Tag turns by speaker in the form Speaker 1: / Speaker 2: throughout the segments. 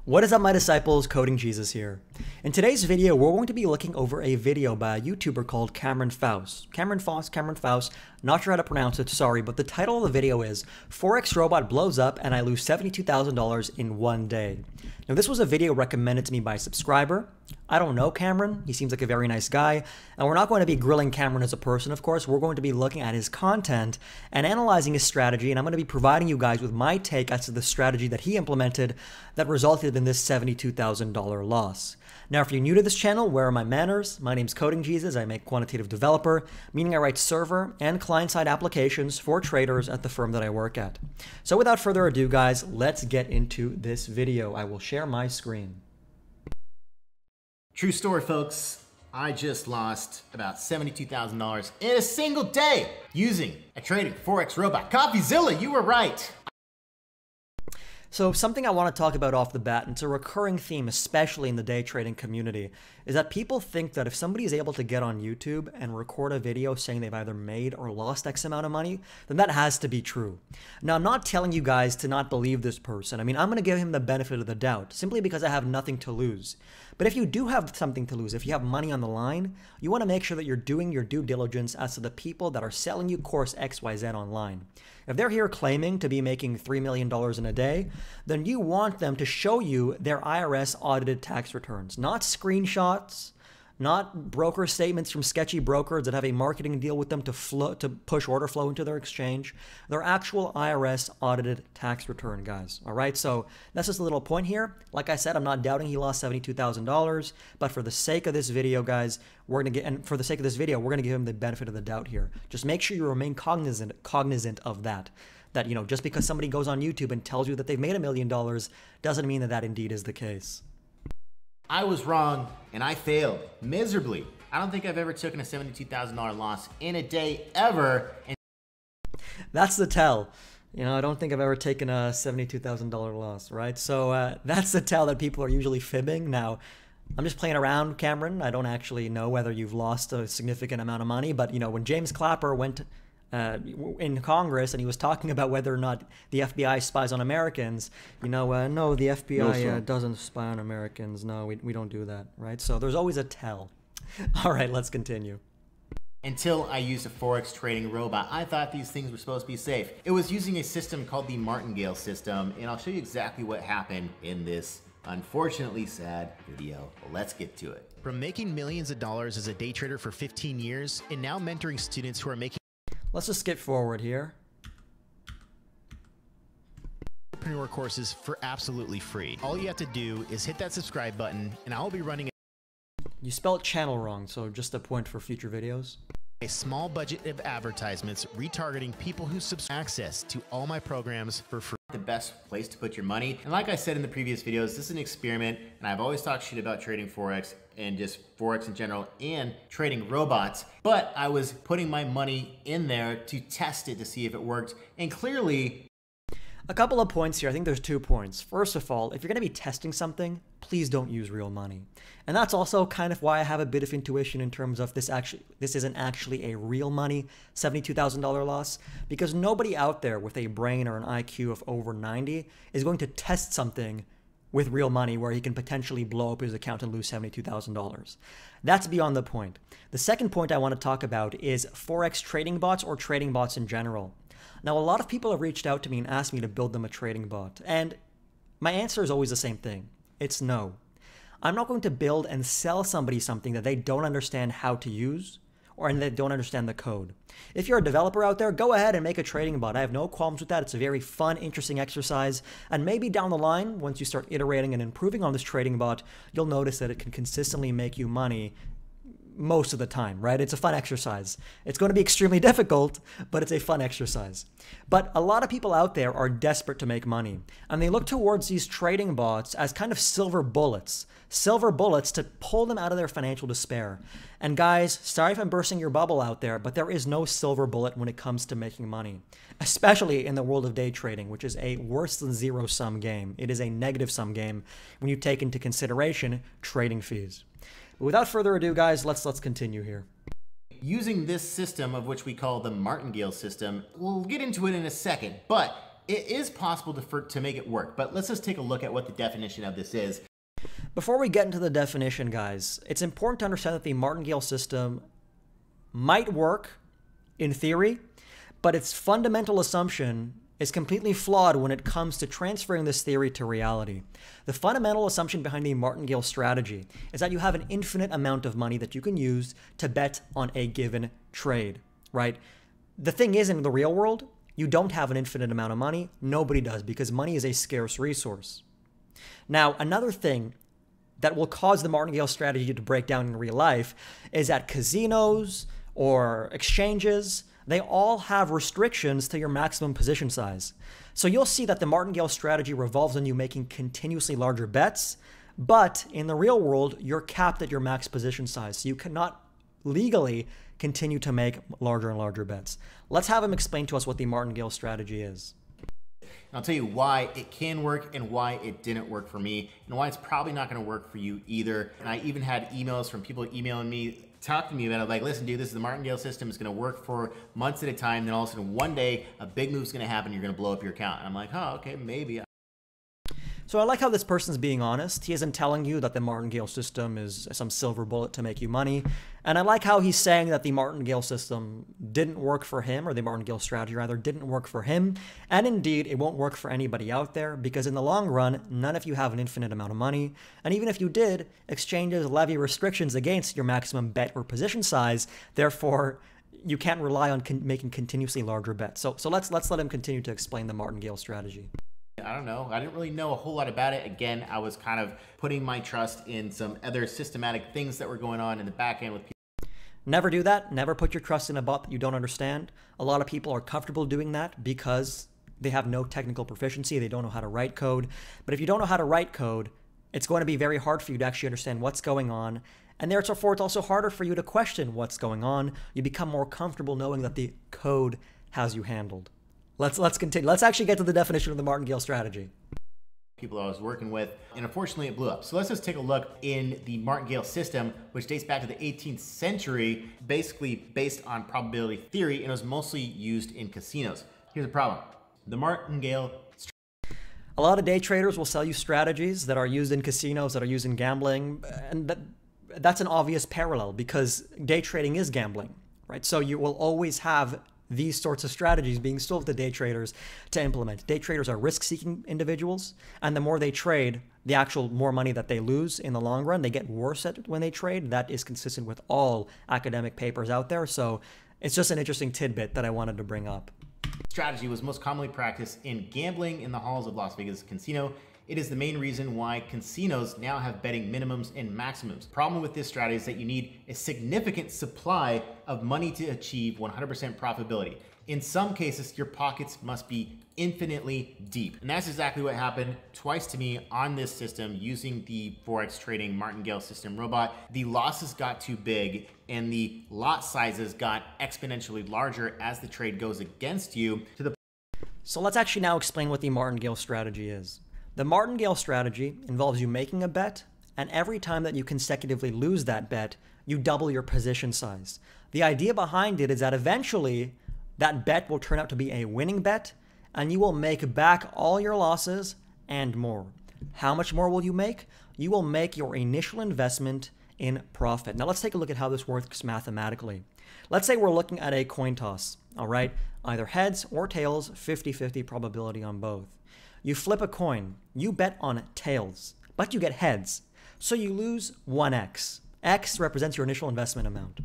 Speaker 1: What is up, my disciples? Coding Jesus here. In today's video, we're going to be looking over a video by a YouTuber called Cameron Fous. Cameron Fous, not sure how to pronounce it, sorry, but the title of the video is Forex Robot Blows Up and I Lose $72,000 in One Day. Now, this was a video recommended to me by a subscriber. I don't know Cameron, he seems like a very nice guy, and we're not going to be grilling Cameron as a person, of course. We're going to be looking at his content and analyzing his strategy, and I'm going to be providing you guys with my take as to the strategy that he implemented that resulted in this $72,000 loss. Now, if you're new to this channel, where are my manners? My name's Coding Jesus. I'm a quantitative developer, meaning I write server and client-side applications for traders at the firm that I work at. So without further ado, guys, let's get into this video. I will share my screen.
Speaker 2: True story, folks. I just lost about $72,000 in a single day using a trading Forex robot. CoffeeZilla, you were right.
Speaker 1: So something I want to talk about off the bat, and it's a recurring theme, especially in the day trading community, is that people think that if somebody is able to get on YouTube and record a video saying they've either made or lost X amount of money, then that has to be true. Now, I'm not telling you guys to not believe this person. I mean, I'm going to give him the benefit of the doubt, simply because I have nothing to lose. But if you do have something to lose, if you have money on the line, you want to make sure that you're doing your due diligence as to the people that are selling you course XYZ online. If they're here claiming to be making $3 million in a day, then you want them to show you their IRS audited tax returns, not screenshots, not broker statements from sketchy brokers that have a marketing deal with them to push order flow into their exchange. Their actual IRS audited tax return, guys. All right, so that's just a little point here. Like I said, I'm not doubting he lost $72,000, but for the sake of this video, guys, we're gonna give him the benefit of the doubt here. Just make sure you remain cognizant of that. That, you know, just because somebody goes on YouTube and tells you that they've made $1 million doesn't mean that that indeed is the case.
Speaker 2: I was wrong and I failed miserably. I don't think I've ever taken a $72,000 loss in a day ever. And
Speaker 1: that's the tell. You know, I don't think I've ever taken a $72,000 loss, right? So that's the tell that people are usually fibbing. Now, I'm just playing around, Cameron. I don't actually know whether you've lost a significant amount of money, but, you know, when James Clapper went in Congress and he was talking about whether or not the FBI spies on Americans, you know, no, the FBI doesn't spy on Americans. No, we don't do that, right? So there's always a tell. All right, let's continue.
Speaker 2: Until I used a Forex trading robot, I thought these things were supposed to be safe. It was using a system called the martingale system, and I'll show you exactly what happened in this unfortunately sad video. Let's get to it.
Speaker 3: From making millions of dollars as a day trader for 15 years and now mentoring students who are making
Speaker 1: Let's just skip forward here.
Speaker 3: entrepreneur courses for absolutely free. All you have to do is hit that subscribe button and I'll be running
Speaker 1: You spelled channel wrong, so just a point for future videos.
Speaker 3: a small budget of advertisements retargeting people who subscribe access to all my programs for free.
Speaker 2: The best place to put your money. And like I said in the previous videos, this is an experiment, and I've always talked shit about trading Forex and just Forex in general and trading robots, but I was putting my money in there to test it to see if it worked, and clearly
Speaker 1: a couple of points here. I think there's 2 points. First of all, if you're going to be testing something, please don't use real money. And that's also kind of why I have a bit of intuition in terms of this isn't actually a real money $72,000 loss, because nobody out there with a brain or an IQ of over 90 is going to test something with real money where he can potentially blow up his account and lose $72,000. That's beyond the point. The second point I want to talk about is Forex trading bots or trading bots in general. Now, a lot of people have reached out to me and asked me to build them a trading bot, and my answer is always the same thing. It's no. I'm not going to build and sell somebody something that they don't understand how to use or and they don't understand the code. If you're a developer out there, go ahead and make a trading bot. I have no qualms with that. It's a very fun, interesting exercise, and maybe down the line, once you start iterating and improving on this trading bot, you'll notice that it can consistently make you money most of the time, right? It's a fun exercise. It's going to be extremely difficult, but it's a fun exercise. But a lot of people out there are desperate to make money, and they look towards these trading bots as kind of silver bullets to pull them out of their financial despair. And guys, sorry if I'm bursting your bubble out there, but there is no silver bullet when it comes to making money, especially in the world of day trading, which is a worse than zero-sum game. It is a negative-sum game when you take into consideration trading fees. Without further ado, guys, let's continue here.
Speaker 2: using this system, of which we call the martingale system, we'll get into it in a second, but it is possible to make it work. But let's just take a look at what the definition of this is.
Speaker 1: Before we get into the definition, guys, it's important to understand that the martingale system might work in theory, but its fundamental assumption is completely flawed when it comes to transferring this theory to reality. The fundamental assumption behind the martingale strategy is that you have an infinite amount of money that you can use to bet on a given trade, right? The thing is, in the real world, you don't have an infinite amount of money. Nobody does, because money is a scarce resource. Now, another thing that will cause the martingale strategy to break down in real life is that casinos or exchanges, they all have restrictions to your maximum position size. So you'll see that the martingale strategy revolves on you making continuously larger bets, but in the real world, you're capped at your max position size. So you cannot legally continue to make larger and larger bets. Let's have him explain to us what the martingale strategy is.
Speaker 2: I'll tell you why it can work and why it didn't work for me, and why it's probably not going to work for you either. And I even had emails from people emailing me, talking to me about it, like, listen, dude, this is the martingale system. It's going to work for months at a time. Then all of a sudden, one day, a big move's going to happen. You're going to blow up your account. And I'm like, oh, okay, maybe.
Speaker 1: So I like how this person's being honest. He isn't telling you that the martingale system is some silver bullet to make you money. And I like how he's saying that the martingale system didn't work for him, or the martingale strategy rather, didn't work for him. And indeed, it won't work for anybody out there, because in the long run, none of you have an infinite amount of money. And even if you did, exchanges levy restrictions against your maximum bet or position size. Therefore, you can't rely on making continuously larger bets. So let's let him continue to explain the martingale strategy.
Speaker 2: I don't know. I didn't really know a whole lot about it. Again, I was kind of putting my trust in some other systematic things that were going on in the back end with people.
Speaker 1: Never do that. Never put your trust in a bot that you don't understand. A lot of people are comfortable doing that because they have no technical proficiency. They don't know how to write code. But if you don't know how to write code, it's going to be very hard for you to actually understand what's going on. And therefore, it's also harder for you to question what's going on. You become more comfortable knowing that the code has you handled. Let's continue. Let's actually get to the definition of the martingale strategy.
Speaker 2: People I was working with, and unfortunately it blew up. So let's just take a look in the martingale system, which dates back to the 18th century, basically based on probability theory, and it was mostly used in casinos. Here's the problem. The martingale
Speaker 1: A lot of day traders will sell you strategies that are used in casinos, that are used in gambling, and that's an obvious parallel, because day trading is gambling, right? So you will always have these sorts of strategies being sold to day traders to implement. Day traders are risk-seeking individuals, and the more they trade, the actual more money that they lose in the long run. They get worse at it when they trade. That is consistent with all academic papers out there. So it's just an interesting tidbit that I wanted to bring up.
Speaker 2: Strategy was most commonly practiced in gambling in the halls of Las Vegas casino. It is the main reason why casinos now have betting minimums and maximums. Problem with this strategy is that you need a significant supply of money to achieve 100% profitability. In some cases, your pockets must be infinitely deep. And that's exactly what happened twice to me on this system using the Forex trading martingale system robot. The losses got too big and the lot sizes got exponentially larger as the trade goes against you.
Speaker 1: So let's actually now explain what the martingale strategy is. The martingale strategy involves you making a bet, and every time that you consecutively lose that bet, you double your position size. The idea behind it is that eventually that bet will turn out to be a winning bet, and you will make back all your losses and more. How much more will you make? You will make your initial investment in profit. Now let's take a look at how this works mathematically. Let's say we're looking at a coin toss, all right? Either heads or tails, 50-50 probability on both. You flip a coin, you bet on tails, but you get heads. So you lose 1x. X represents your initial investment amount.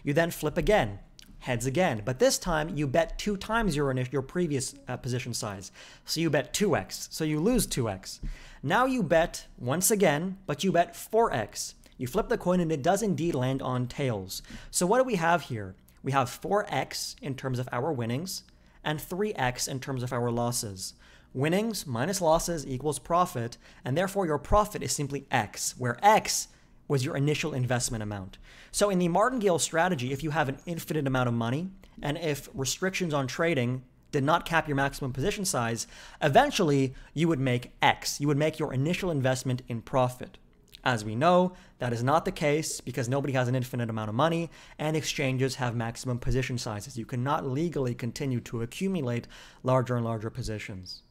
Speaker 1: You then flip again, heads again, but this time you bet 2 times your previous position size. So you bet 2x, so you lose 2x. Now you bet once again, but you bet 4x. You flip the coin and it does indeed land on tails. So what do we have here? We have 4x in terms of our winnings and 3x in terms of our losses. Winnings minus losses equals profit, and therefore your profit is simply X, where X was your initial investment amount. So in the martingale strategy, if you have an infinite amount of money, and if restrictions on trading did not cap your maximum position size, eventually you would make X. You would make your initial investment in profit. As we know, that is not the case because nobody has an infinite amount of money and exchanges have maximum position sizes. You cannot legally continue to accumulate larger and larger positions.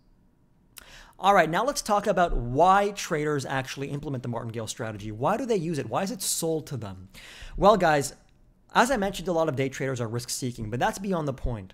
Speaker 1: All right, now let's talk about why traders actually implement the martingale strategy. Why do they use it? Why is it sold to them? Well, guys, as I mentioned, a lot of day traders are risk-seeking, but that's beyond the point.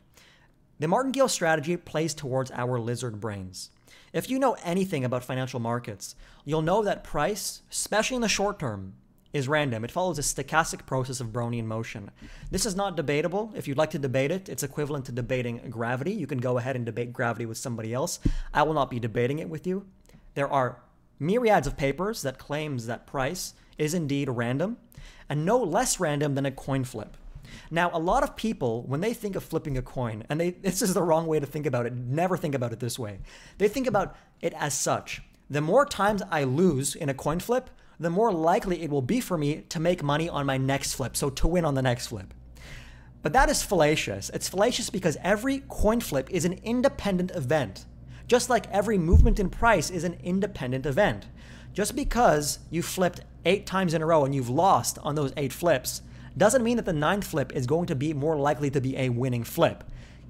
Speaker 1: The martingale strategy plays towards our lizard brains. If you know anything about financial markets, you'll know that price, especially in the short term, is random. It follows a stochastic process of Brownian motion. This is not debatable. If you'd like to debate it, it's equivalent to debating gravity. You can go ahead and debate gravity with somebody else. I will not be debating it with you. There are myriads of papers that claims that price is indeed random, and no less random than a coin flip. Now, a lot of people, when they think of flipping a coin, and this is the wrong way to think about it, never think about it this way. They think about it as such. The more times I lose in a coin flip, the more likely it will be for me to make money on my next flip, so to win on the next flip. But that is fallacious. It's fallacious because every coin flip is an independent event, just like every movement in price is an independent event. Just because you flipped 8 times in a row and you've lost on those 8 flips doesn't mean that the 9th flip is going to be more likely to be a winning flip.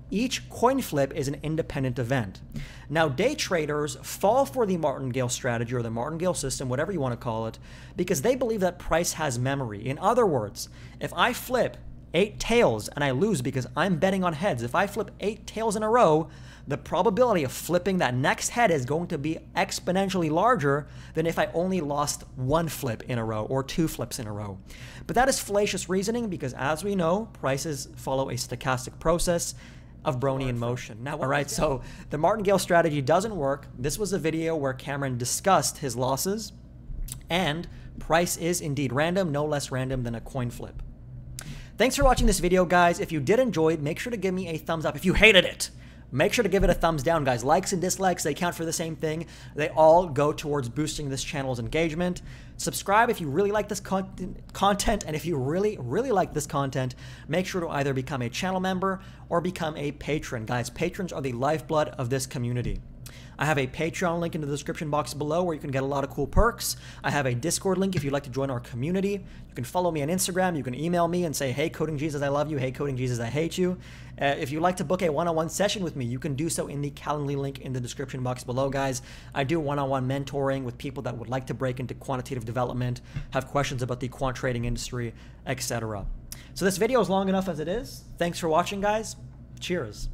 Speaker 1: Each coin flip is an independent event. Now, day traders fall for the martingale strategy or the martingale system, whatever you want to call it, because they believe that price has memory. In other words, if I flip 8 tails and I lose because I'm betting on heads, if I flip 8 tails in a row, the probability of flipping that next head is going to be exponentially larger than if I only lost 1 flip in a row or 2 flips in a row. But that is fallacious reasoning because, as we know, prices follow a stochastic process of Brownian motion. Now, all right, so the martingale strategy doesn't work. This was a video where Cameron discussed his losses, and price is indeed random, no less random than a coin flip. Thanks for watching this video, guys. If you did enjoy it, make sure to give me a thumbs up. If you hated it, make sure to give it a thumbs down, guys. Likes and dislikes, they count for the same thing. They all go towards boosting this channel's engagement. Subscribe if you really like this content, and if you really like this content, make sure to either become a channel member or become a patron. Guys, patrons are the lifeblood of this community. I have a Patreon link in the description box below where you can get a lot of cool perks. I have a Discord link if you'd like to join our community. You can follow me on Instagram. You can email me and say, hey, Coding Jesus, I love you. Hey, Coding Jesus, I hate you. If you'd like to book a one-on-one session with me, you can do so in the Calendly link in the description box below, guys. I do one-on-one mentoring with people that would like to break into quantitative development, have questions about the quant trading industry, etc. So this video is long enough as it is. Thanks for watching, guys. Cheers.